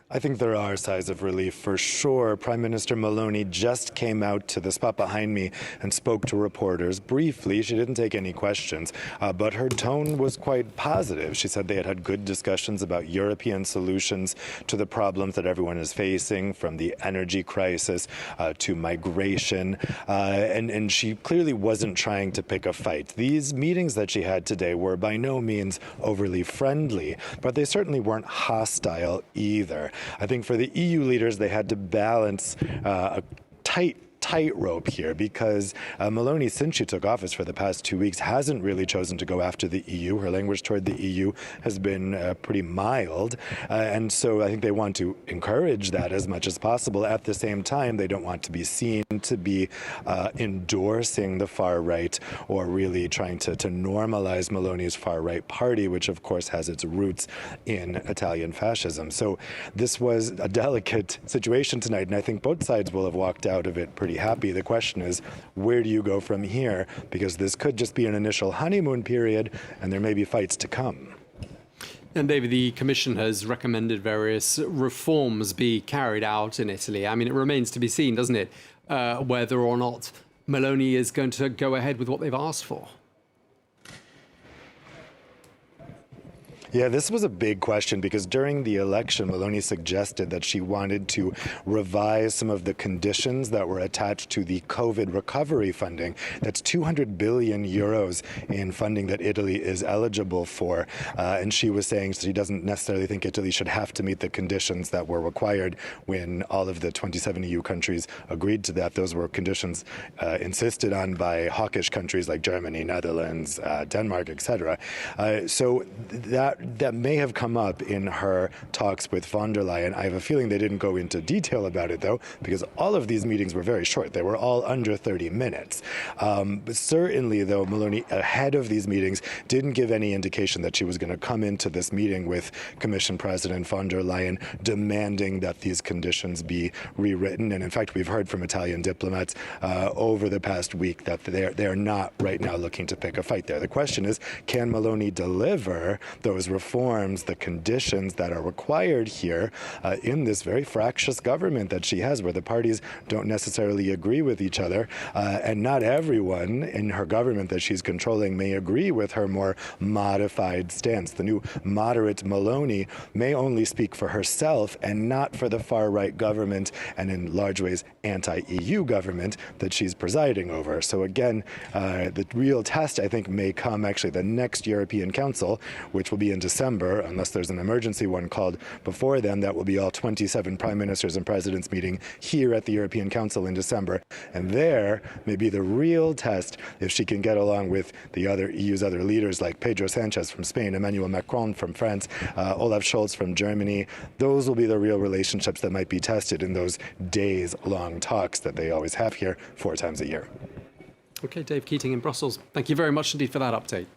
I think there are signs of relief for sure. Prime Minister Meloni just came out to the spot behind me and spoke to reporters briefly. She didn't take any questions, but her tone was quite positive. She said they had had good discussions about European solutions to the problems that everyone is facing, from the energy crisis to migration. And she clearly wasn't trying to pick a fight. These meetings that she had today were by no means overly friendly, but they certainly weren't hostile either. I think for the EU leaders, they had to balance a tightrope here because Meloni, since she took office for the past 2 weeks, hasn't really chosen to go after the EU. Her language toward the EU has been pretty mild. And so I think they want to encourage that as much as possible. At the same time, they don't want to be seen to be endorsing the far right or really trying to normalize Meloni's far right party, which of course has its roots in Italian fascism. So this was a delicate situation tonight, and I think both sides will have walked out of it pretty happy. The question is, where do you go from here? Because this could just be an initial honeymoon period, and there may be fights to come. And David, the Commission has recommended various reforms be carried out in Italy. I mean, it remains to be seen, doesn't it, whether or not Meloni is going to go ahead with what they've asked for. Yeah, this was a big question because during the election, Meloni suggested that she wanted to revise some of the conditions that were attached to the COVID recovery funding. That's 200 billion euros in funding that Italy is eligible for. And she was saying she doesn't necessarily think Italy should have to meet the conditions that were required when all of the 27 EU countries agreed to that. Those were conditions insisted on by hawkish countries like Germany, Netherlands, Denmark, etc. So that may have come up in her talks with von der Leyen. I have a feeling they didn't go into detail about it, though, because all of these meetings were very short. They were all under 30 minutes. But certainly, though, Meloni, ahead of these meetings, didn't give any indication that she was going to come into this meeting with Commission President von der Leyen demanding that these conditions be rewritten. And in fact, we've heard from Italian diplomats over the past week that they're not right now looking to pick a fight there. The question is, can Meloni deliver those reforms, the conditions that are required here in this very fractious government that she has, where the parties don't necessarily agree with each other, and not everyone in her government that she's controlling may agree with her more modified stance. The new moderate Meloni may only speak for herself and not for the far-right government and in large ways anti-EU government that she's presiding over. So again, the real test, I think, may come actually the next European Council, which will be in December, unless there's an emergency one called before then. That will be all 27 prime ministers and presidents meeting here at the European Council in December. And there may be the real test if she can get along with the other EU's other leaders like Pedro Sanchez from Spain, Emmanuel Macron from France, Olaf Scholz from Germany. Those will be the real relationships that might be tested in those days-long talks that they always have here 4 times a year. OK, Dave Keating in Brussels. Thank you very much indeed for that update.